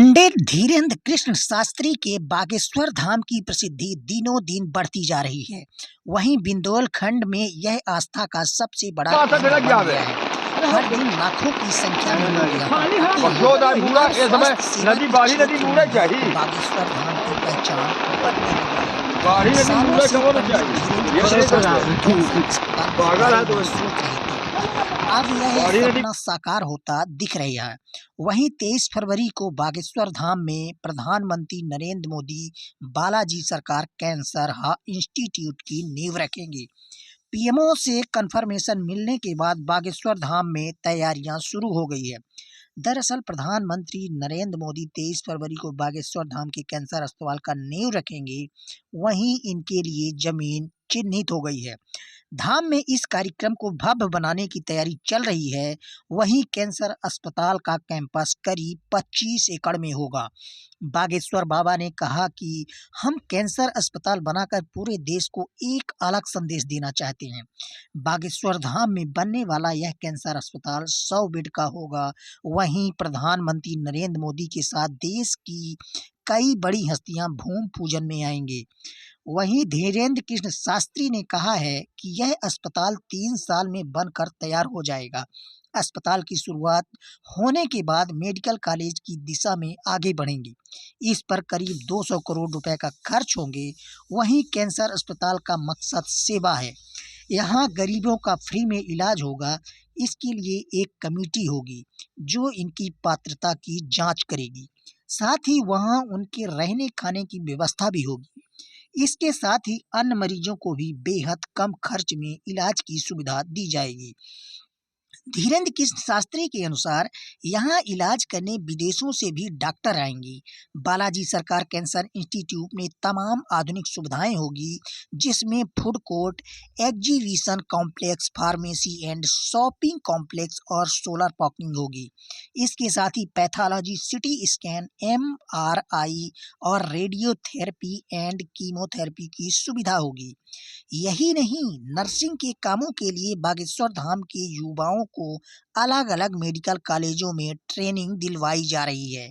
पंडित धीरेन्द्र कृष्ण शास्त्री के बागेश्वर धाम की प्रसिद्धि दिनों दिन बढ़ती जा रही है। वहीं बिंदोलखंड में यह आस्था का सबसे बड़ा केंद्र बन गया है। हर दिन लाखों की संख्या में लोग यहाँ बागेश्वर धाम की पहचान बनने लगी है। सालों से पंडित धीरेन्द्र कृष्ण अब यह सपना साकार होता दिख रहा है। वहीं 23 फरवरी को बागेश्वर धाम में प्रधानमंत्री नरेंद्र मोदी बालाजी सरकार कैंसर इंस्टीट्यूट की नींव रखेंगे। पीएमओ से कंफर्मेशन मिलने के बाद बागेश्वर धाम में तैयारियां शुरू हो गई है। दरअसल प्रधानमंत्री नरेंद्र मोदी 23 फरवरी को बागेश्वर धाम के कैंसर अस्पताल का नींव रखेंगे। वहीं इनके लिए जमीन चिन्हित हो गई है। धाम में इस कार्यक्रम को भव्य बनाने की तैयारी चल रही है। वहीं कैंसर अस्पताल का कैंपस करीब 25 एकड़ में होगा। बागेश्वर बाबा ने कहा कि हम कैंसर अस्पताल बनाकर पूरे देश को एक अलग संदेश देना चाहते हैं। बागेश्वर धाम में बनने वाला यह कैंसर अस्पताल 100 बेड का होगा। वहीं प्रधानमंत्री नरेंद्र मोदी के साथ देश की कई बड़ी हस्तियां भूमि पूजन में आएंगे। वहीं धीरेन्द्र कृष्ण शास्त्री ने कहा है कि यह अस्पताल 3 साल में बनकर तैयार हो जाएगा। अस्पताल की शुरुआत होने के बाद मेडिकल कॉलेज की दिशा में आगे बढ़ेंगे। इस पर करीब 200 करोड़ रुपए का खर्च होंगे। वहीं कैंसर अस्पताल का मकसद सेवा है। यहाँ गरीबों का फ्री में इलाज होगा। इसके लिए एक कमेटी होगी जो इनकी पात्रता की जांच करेगी। साथ ही वहाँ उनके रहने खाने की व्यवस्था भी होगी। इसके साथ ही अन्य मरीजों को भी बेहद कम खर्च में इलाज की सुविधा दी जाएगी। धीरेन्द्र कृष्ण शास्त्री के अनुसार यहाँ इलाज करने विदेशों से भी डॉक्टर आएंगे। बालाजी सरकार कैंसर इंस्टीट्यूट में तमाम आधुनिक सुविधाएं होगी, जिसमें food court, exhibition complex, pharmacy and shopping complex और सोलर पार्किंग होगी। इसके साथ ही पैथोलॉजी, सिटी स्कैन, एमआरआई और रेडियोथेरेपी एंड कीमोथेरेपी की सुविधा होगी। यही नहीं, नर्सिंग के कामों के लिए बागेश्वर धाम के युवाओं को अलग-अलग मेडिकल कॉलेजों में ट्रेनिंग दिलवाई जा रही है।